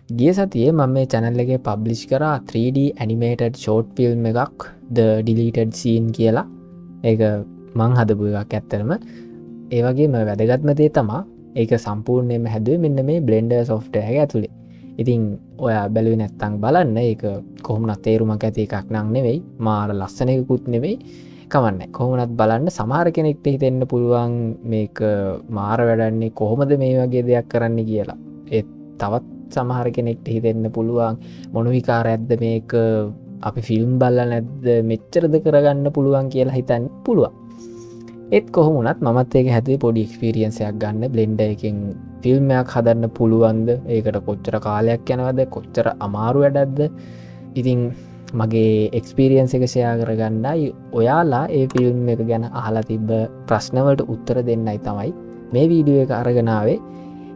ගිය සතියේ මම මේ channel එකේ publish කරා 3D animated short film එකක් The Deleted Scene කියලා. ඒක මං හදපු එකක් ඇත්තටම. ඒ වගේම වැදගත්ම දේ තමයි ඒක සම්පූර්ණයෙන්ම හැදුවේ මෙන්න මේ Blender software එක ඇතුලේ. ඉතින් ඔයා බැලුවේ නැත්තම් බලන්න. ඒක කොහොමවත් තේරුමක් ඇති එකක් නං නෙවෙයි. මාර ලස්සන එකකුත් නෙවෙයි. කවන්නේ. කොහොමවත් බලන්න සමහර කෙනෙක්ට හිතෙන්න පුළුවන් මේක මාර වැඩන්නේ කොහොමද මේ වගේ දෙයක් කරන්න කියලා. ඒ තවත් සමහර කෙනෙක්ට හිතෙන්න පුළුවන් මොන විකාරයක්ද මේක අපි ෆිල්ම් බලලා නැද්ද මෙච්චරද කරගන්න පුළුවන් කියලා හිතන්න පුළුවන්. ඒත් කොහොම වුණත් මමත් ඒක හැදුවේ පොඩි එක්ස්පීරියන්ස් එකක් ගන්න Blender එකෙන් ෆිල්ම් එකක් හදන්න පුළුවන්ද? ඒකට කොච්චර කාලයක් යනවද? කොච්චර අමාරු වැඩක්ද? ඉතින් මගේ එක්ස්පීරියන්ස් එක ෂෙයා කරගන්නයි ඔයාලා ඒ ෆිල්ම් එක ගැන අහලා තිබ්බ ප්‍රශ්න වලට උත්තර දෙන්නයි තමයි මේ වීඩියෝ එක අරගෙන ආවේ.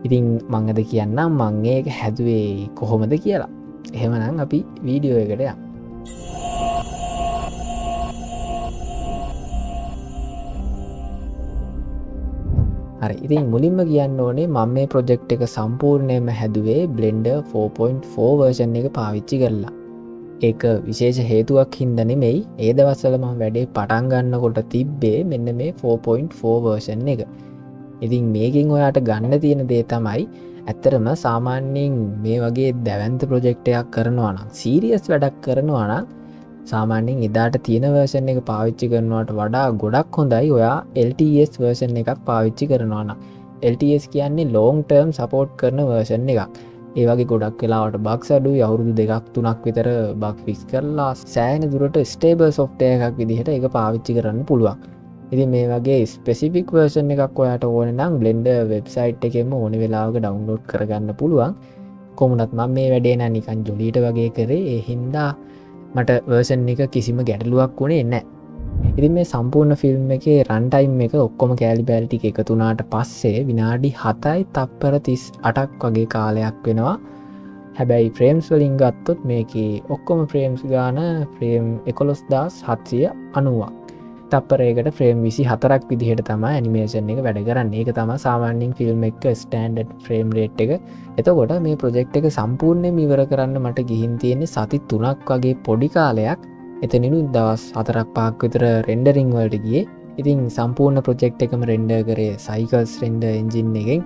ඉතින් මම අද කියන්නම් මම ඒක හැදුවේ කොහොමද කියලා. එහෙමනම් අපි වීඩියෝ එකට යමු. හරි ඉතින් මුලින්ම කියන්න ඕනේ මම මේ ප්‍රොජෙක්ට් එක සම්පූර්ණයෙන්ම හැදුවේ Blender 4.4 version එක පාවිච්චි කරලා. ඒක විශේෂ හේතුවක් හින්දා නෙමෙයි. ඒ දවස්වල මම වැඩේ පටන් ගන්නකොට තිබ්බේ මෙන්න මේ 4.4 version එක. ඉතින් මේකෙන් ඔයාට ගන්න තියෙන දේ තමයි ඇත්තටම සාමාන්‍යයෙන් මේ වගේ දැවැන්ත ප්‍රොජෙක්ට් එකක් කරනවා නම් සීරියස් වැඩක් කරනවා නම් සාමාන්‍යයෙන් එදාට තියෙන version එක පාවිච්චි කරනවට වඩා ගොඩක් හොඳයි ඔයා LTS version එකක් පාවිච්චි කරනවා නම්. LTS කියන්නේ long term support කරන version එකක්. ඒ වගේ ගොඩක් වෙලාවට bugs අඩුයි. අවුරුදු 2-3ක් විතර bug fix කරලා සෑහෙන දුරට stable software එකක් විදිහට ඒක පාවිච්චි කරන්න පුළුවන්. ඉතින් මේ වගේ ස්පෙસિෆික් version එකක් ඔයාට ඕනේ නම් Blender website එකෙන්ම ඕන වෙලාවක download කරගන්න පුළුවන්. කොහොමවත් මම මේ වැඩේ නෑ නිකන් ජොලියට වගේ කරේ. ඒ හින්දා මට version එක කිසිම ගැටලුවක් වුණේ නැහැ. ඉතින් මේ සම්පූර්ණ ෆිල්ම් එකේ රන් ටයිම් එක ඔක්කොම කැලි බෑලි ටික එකතු වුණාට පස්සේ විනාඩි 7යි තප්පර 38ක් වගේ කාලයක් වෙනවා. හැබැයි ෆ්‍රේම්ස් වලින් ගත්තොත් මේකේ ඔක්කොම ෆ්‍රේම්ස් ගාන ෆ්‍රේම් 11790ක්. තප්පරයකට ෆ්‍රේම් 24ක් විදිහට තමයි ඇනිමේෂන් එක වැඩ කරන්නේ. ඒක තමයි සාමාන්‍යයෙන් ෆිල්ම් එක ස්ටෑන්ඩඩ් ෆ්‍රේම් රේට් එක. එතකොට මේ ප්‍රොජෙක්ට් එක සම්පූර්ණයෙන්ම ඉවර කරන්න මට ගිහින් තියෙන්නේ සති 3ක් වගේ පොඩි කාලයක්. එතනිනුත් දවස් 4-5ක් විතර රෙන්ඩරින් වලට ගියේ. ඉතින් සම්පූර්ණ ප්‍රොජෙක්ට් එකම රෙන්ඩර් කරේ Cycles render engine එකෙන්.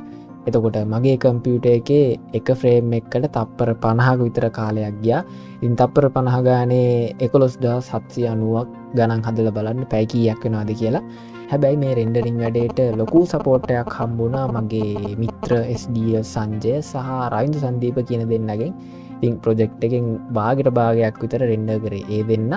එතකොට මගේ කම්පියුටර් එකේ එක ෆ්‍රේම් එකකට තප්පර 50ක විතර කාලයක් ගියා. ඉතින් තප්පර 50 ගානේ 11790ක් ගණන් හදලා බලන්න පැය කීයක් වෙනවද කියලා. හැබැයි මේ රෙන්ඩරින් වැඩේට ලොකු සපෝට් එකක් හම්බුණා මගේ මිත්‍ර SDS සංජය සහ රවින්ද්‍ර සංදීප කියන දෙන්නගෙන්. ඉතින් ප්‍රොජෙක්ට් එකෙන් භාගයක් විතර රෙන්ඩර් කරේ ඒ දෙන්න.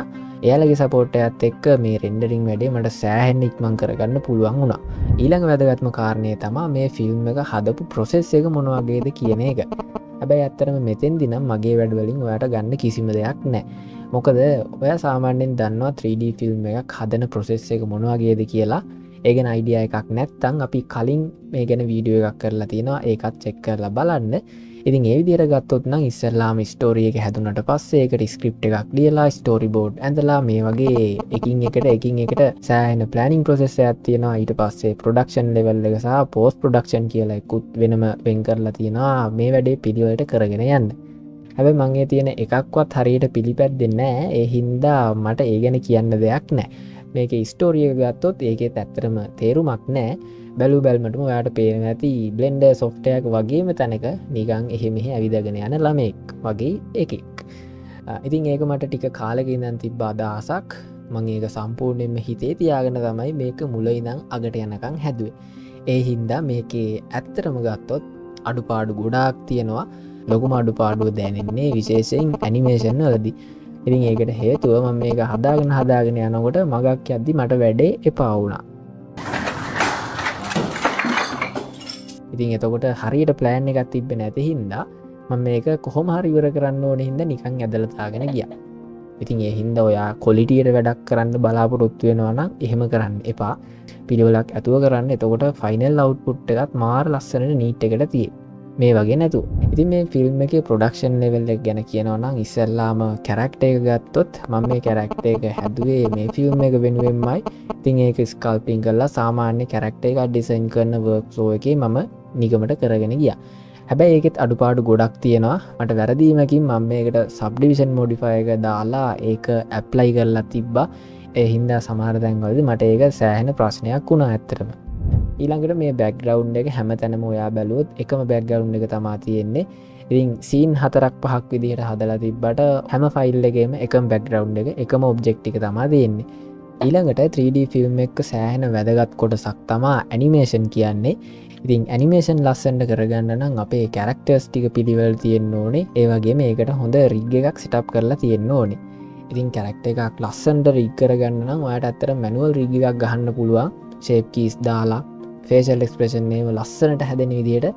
එයාලගේ සපෝට් එකත් එක්ක මේ රෙන්ඩරින් වැඩේ මට සෑහෙන්න ඉක්මන් කරගන්න පුළුවන් වුණා. ඊළඟ වැදගත්ම කාරණය තමයි මේ ෆිල්ම් එක හදපු ප්‍රොසෙස් එක මොන වගේද කියන එක. හැබැයි ඇත්තටම මෙතෙන්දී නම් මගේ වැඩ වලින් ඔයාට ගන්න කිසිම දෙයක් නැහැ. මොකද ඔයා සාමාන්‍යයෙන් දන්නවා 3D ෆිල්ම් එකක් හදන ප්‍රොසෙස් එක මොන වගේද කියලා. ඒ ගැන අයිඩියා එකක් නැත්නම් අපි කලින් මේ ගැන වීඩියෝ එකක් කරලා තියෙනවා. ඒකත් චෙක් කරලා බලන්න. ඉතින් ඒ විදිහට ගත්තොත් නම් ඉස්සෙල්ලාම ස්ටෝරි එක හැදුනට පස්සේ ඒකට ස්ක්‍රිප්ට් එකක් ලියලා ස්ටෝරි බෝඩ් ඇඳලා මේ වගේ එකින් එකට සෑහෙන ප්ලෑනින් ප්‍රොසෙස් එකක් තියෙනවා. ඊට පස්සේ ප්‍රොඩක්ෂන් ලෙවල් එක සහ පෝස්ට් ප්‍රොඩක්ෂන් කියලා එකකුත් වෙනම වෙන් කරලා තියෙනවා මේ වැඩේ පිළිවෙලට කරගෙන යන්න. හැබැයි මම ඒ තියෙන එකක්වත් හරියට පිළිපැද්දෙන්නේ නැහැ. ඒ හින්දා මට ඒ ගැන කියන්න දෙයක් නැහැ. මේකේ ස්ටෝරි එක ගත්තොත් ඒකෙත් ඇත්තටම තේරුමක් නැහැ. බැලු බැලමටම ඔයාට පේන ඇති Blender software එක වගේම තැනක නිකන් එහෙ මෙහෙ ඇවිදගෙන යන ළමෙක් වගේ එකෙක්. ඉතින් ඒක මට ටික කාලෙක ඉඳන් තිබ්බ අදහසක්. මම ඒක සම්පූර්ණයෙන්ම හිතේ තියාගෙන තමයි මේක මුල ඉඳන් අගට යනකම් හැදුවේ. ඒ හින්දා මේකේ ඇත්තටම ගත්තොත් අඩුපාඩු ගොඩාක් තියෙනවා. ලොකුම අඩුපාඩුව දැනෙන්නේ විශේෂයෙන් ඇනිමේෂන් වලදී. ඉතින් ඒකට හේතුව මම මේක හදාගෙන යනකොට මගක් යද්දි මට වැඩේ එපා වුණා. ඉතින් එතකොට හරියට ප්ලෑන් එකක් තිබ්බේ නැති හින්දා මම මේක කොහොම හරි ඉවර කරන්න ඕනේ හින්දා නිකන් ඇදලා තාගෙන ගියා. ඉතින් ඒ හින්දා ඔයා ක්වොලිටියට වැඩක් කරන්න බලාපොරොත්තු වෙනවා නම් එහෙම කරන්න එපා. පිළිවෙලක් ඇතුව කරන්න. එතකොට ෆයිනල් අවුට්පුට් එකත් මාර ලස්සනට නීට් එකට තියෙයි. මේ වගේ නැතුව. ඉතින් මේ ෆිල්ම් එකේ ප්‍රොඩක්ෂන් ලෙවල් එක ගැන කියනවා නම් ඉස්සෙල්ලාම කැරක්ටර් එක ගත්තොත් මම මේ කැරක්ටර් එක හැදුවේ මේ ෆිල්ම් එක වෙනුවෙන්මයි. ඉතින් ඒක ස්කල්පින් කරලා සාමාන්‍ය කැරක්ටර් එකක් ඩිසයින් කරන වර්ක් ෆ්ලෝ එකේ මම නිගමට කරගෙන ගියා. හැබැයි ඒකෙත් අඩුපාඩු ගොඩක් තියෙනවා. මට වැරදීමකින් මම මේකට සබ්ඩිවිෂන් මොඩිෆයර් එක දාලා ඒක ඇප්ලයි කරලා තිබ්බා. ඒ හින්දා සමහර තැන්වලදී මට ඒක සෑහෙන ප්‍රශ්නයක් වුණා ඇත්තටම. ඊළඟට මේ බෑග්ග්‍රවුන්ඩ් එක හැමතැනම ඔයා බැලුවොත් එකම බෑග්ග්‍රවුන්ඩ් එක තමයි තියෙන්නේ. ඉතින් සීන් 4-5ක් විදිහට හදලා තිබ්බට හැම ෆයිල් එකේම එකම බෑග්ග්‍රවුන්ඩ් එක එකම ඔබ්ජෙක්ට් එක තමයි තියෙන්නේ. ඊළඟට 3D ෆිල්ම් එක සෑහෙන වැදගත් කොටසක් තමයි ඇනිමේෂන් කියන්නේ. ඉතින් ඇනිමේෂන් ලස්සනට කරගන්න නම් අපේ කැරක්ටර්ස් ටික පිළිවෙල තියෙන්න ඕනේ. ඒ වගේම ඒකට හොඳ රිග් එකක් සෙටප් කරලා තියෙන්න ඕනේ. ඉතින් කැරක්ටර් එකක් ලස්සනට රිග් කරගන්න නම් ඔයාලට ඇත්තට මැනුවල් රිග් එකක් ගහන්න පුළුවන්. ෂේප් කීස් දාලා ෆේෂල් එක්ස්ප්‍රෙෂන් ඒව ලස්සනට හැදෙන විදිහට.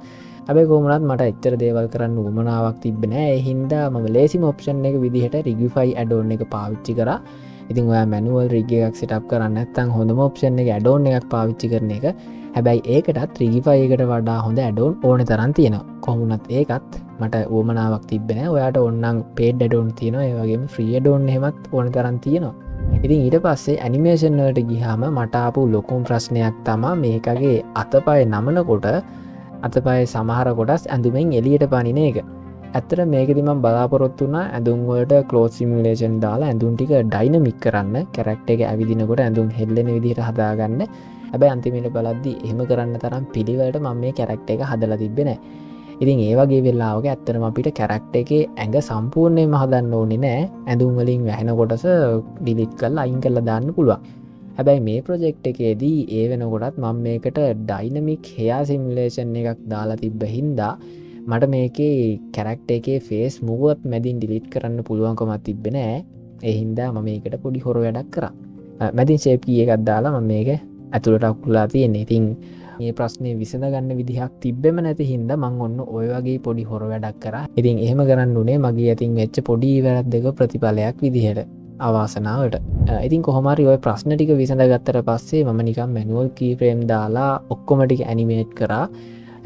හැබැයි කොහොමවත් මට එච්චර දේවල් කරන්න උවමනාවක් තිබ්බේ නෑ. ඒ හින්දා මම ලේසිම ඔප්ෂන් එක විදිහට රිගිෆයි ඇඩ්-ඔන් එක පාවිච්චි කරා. ඉතින් ඔයා මැනුවල් රිග් එකක් සෙටප් කරන්න නැත්නම් හොඳම ඔප්ෂන් එක ඇඩ්-ඔන් එකක් පාවිච්චි කරන එක. හැබැයි ඒකටත් රිගිෆයි එකට වඩා හොඳ ඇඩ්-ඔන් ඕනේ තරම් තියෙනවා. කොහොමුණත් ඒකත් මට උවමනාවක් තිබ්බේ නෑ. ඔයාට ඕනනම් පේඩ් ඇඩ්-ඔන් තියෙනවා. ඒ වගේම ෆ්‍රී ඇඩ්-ඔන් එහෙමත් ඕනේ තරම් තියෙනවා. ඉතින් ඊට පස්සේ ඇනිමේෂන් වලට ගියාම මට ආපු ලොකුම ප්‍රශ්නයක් තමයි මේකගේ අතපය නමනකොට අතපය සමහර කොටස් ඇඳුමෙන් එළියට පනින එක. ඇත්තට මේකෙදි මම බලාපොරොත්තු වුණා ඇඳුම් වලට ක්ලෝත් සිමියුලේෂන් දාලා ඇඳුම් ටික ඩයිනමික් කරන්න, කැරක්ටර් එක ඇවිදිනකොට ඇඳුම් හෙල්ලෙන විදිහට හදාගන්න. හැබැයි අන්තිමට බලද්දි එහෙම කරන්න තරම් පිළිවෙලට මම මේ කැරක්ටර් එක හදලා තිබ්බේ නැහැ. ඉතින් ඒ වගේ වෙලාවක ඇත්තටම අපිට කැරක්ටර් එකේ ඇඟ සම්පූර්ණයෙන්ම හදන්න ඕනේ නැහැ. ඇඳුම් වලින් වැහෙන කොටස ඩිලීට් කරලා අයින් කරලා දාන්න පුළුවන්. හැබැයි මේ ප්‍රොජෙක්ට් එකේදී ඒ වෙනකොටත් මම මේකට ඩයිනමික් හෙයා සිමියුලේෂන් එකක් දාලා තිබ්බ හින්දා මට මේකේ කැරක්ටර් එකේ ෆේස් මුවත් මැදින් ඩිලීට් කරන්න පුළුවන්කමක් තිබ්බේ නැහැ. ඒ හින්දා මම මේකට පොඩි හොර වැඩක් කරා. මැදින් ෂේප් කී එකක් දාලා මම මේක ඇතුළට අකුලා තියෙන්නේ. ඉතින් මේ ප්‍රශ්නේ විසඳගන්න විදිහක් තිබ්බෙම නැති හින්දා මම ඔන්න ඔය වගේ පොඩි හොර වැඩක් කරා. ඉතින් එහෙම කරන්න උනේ මගේ අතින් වෙච්ච පොඩි වැරද්දක ප්‍රතිඵලයක් විදිහට. අවාසනාවට. ඉතින් කොහොම හරි ওই ප්‍රශ්න ටික විසඳගත්තට පස්සේ මම නිකන් මැනුවල් කී ෆ්‍රේම් දාලා ඔක්කොම ටික ඇනිමේට් කරා.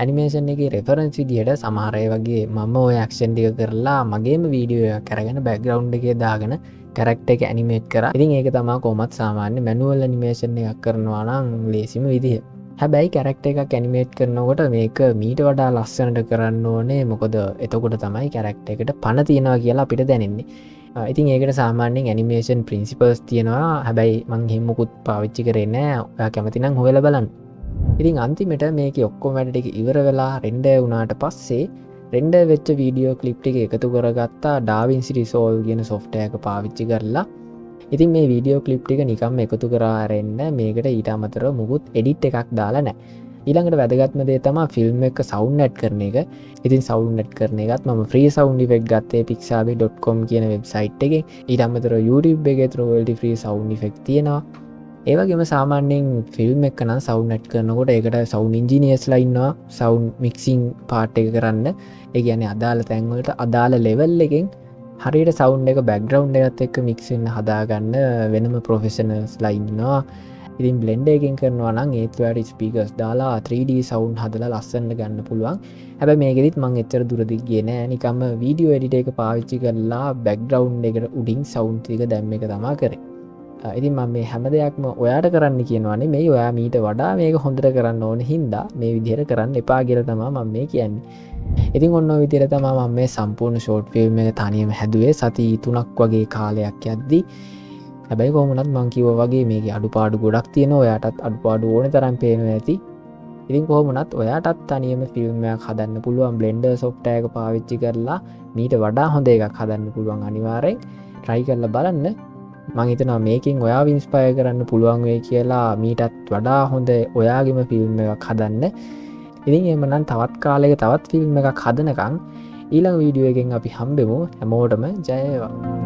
ඇනිමේෂන් එකේ රෙෆරන්ස් විදිහට සමහර අය වගේ මම ওই ඇක්ෂන් ටික කරලා මගේම වීඩියෝ එකක් අරගෙන බෑග්ග්‍රවුන්ඩ් එකේ දාගෙන කැරක්ටර් එක ඇනිමේට් කරා. ඉතින් ඒක තමයි කොහොමත් සාමාන්‍ය මැනුවල් ඇනිමේෂන් එකක් කරනවා නම් ලේසිම විදිහ. හැබැයි කැරක්ටර් එකක් ඇනිමේට් කරනකොට මේක මීට වඩා ලස්සනට කරන්න ඕනේ. මොකද එතකොට තමයි කැරක්ටර් එකට පණ තියනවා කියලා අපිට දැනෙන්නේ. ඉතින් ඒකට සාමාන්‍යයෙන් ඇනිමේෂන් ප්‍රින්සිපල්ස් තියෙනවා. හැබැයි මං එහෙම මුකුත් පාවිච්චි කරේ නැහැ. ඔයා කැමති නම් හොයලා බලන්න. ඉතින් අන්තිමට මේකේ ඔක්කොම වැඩ ටික ඉවර වෙලා රෙන්ඩර් වුණාට පස්සේ රෙන්ඩර් වෙච්ච වීඩියෝ ක්ලිප් ටික එකතු කරගත්තා DaVinci Resolve කියන software එක පාවිච්චි කරලා. ඉතින් මේ වීඩියෝ ක්ලිප් ටික නිකම්ම එකතු කරා අරෙන්න මේකට ඊට අමතරව මුකුත් එඩිට් එකක් දාලා නැහැ. ඊළඟට වැදගත්ම දේ තමයි ෆිල්ම් එක සවුන්ඩ් ඇඩ් කරන එක. ඉතින් සවුන්ඩ් ඇඩ් කරන එකත් මම ෆ්‍රී සවුන්ඩ් ඉෆෙක්ට් ගත්තේ pixabay.com කියන වෙබ්සයිට් එකෙන්. ඊට අමතරව YouTube එකේ royalty free sound effect තියෙනවා. ඒ වගේම සාමාන්‍යයෙන් ෆිල්ම් එක නම් සවුන්ඩ් ඇඩ් කරනකොට ඒකට සවුන්ඩ් ඉන්ජිනියර්ස්ලා ඉන්නවා සවුන්ඩ් මික්සිං පාර්ට් එක කරන්න. ඒ කියන්නේ අදාළ තැන් වලට අදාළ ලෙවල් එකෙන් හරියට සවුන්ඩ් එක බෑග්ග්‍රවුන්ඩ් එකත් එක්ක මික්ස් වෙන්න හදාගන්න වෙනම ප්‍රොෆෙෂනල්ස්ලා ඉන්නවා. ඉතින් බ්ලෙන්ඩර් එකෙන් කරනවා නම් ඒත් ඔයාලට ස්පීකර්ස් දාලා 3D සවුන්ඩ් හදලා ලස්සනට ගන්න පුළුවන්. හැබැයි මේකෙදිත් මම එච්චර දුරදිග ගියේ නෑ. නිකම්ම වීඩියෝ එඩිටර් එක පාවිච්චි කරලා බෑග්ග්‍රවුන්ඩ් එකට උඩින් සවුන්ඩ් ටික දැම්ම එක තමයි කරේ. ඉතින් මම මේ හැම දෙයක්ම ඔයාට කරන්න කියනවා නෙමෙයි. ඔයා මීට වඩා මේක හොඳට කරන්න ඕනේ හින්දා මේ විදිහට කරන්න එපා කියලා තමයි මම මේ කියන්නේ. ඉතින් ඔන්න ඔය විදිහට තමයි මම මේ සම්පූර්ණ ෂෝට් ෆිල්ම් එක තනියම හැදුවේ සති 3ක් වගේ කාලයක් යද්දි. හැබැයි කොහොමුණත් මං කිව්වා වගේ මේකේ අඩුපාඩු ගොඩක් තියෙනවා. ඔයාටත් අඩුපාඩු ඕනේ තරම් පේනවා ඇති. ඉතින් කොහොමුණත් ඔයාටත් තනියම ෆිල්ම් එකක් හදන්න පුළුවන් බ්ලෙන්ඩර් software එක පාවිච්චි කරලා මීට වඩා හොඳ එකක් හදන්න පුළුවන්. අනිවාර්යෙන් try කරලා බලන්න. මං හිතනවා මේකෙන් ඔයාව ඉන්ස්පයර් කරන්න පුළුවන් වෙයි කියලා මීටත් වඩා හොඳ ඔයාගේම ෆිල්ම් එකක් හදන්න. ඉතින් එහෙමනම් තවත් කාලයක තවත් ෆිල්ම් එකක් හදනකම් ඊළඟ වීඩියෝ එකෙන් අපි හම්බෙමු. හැමෝටම ජය වේවා.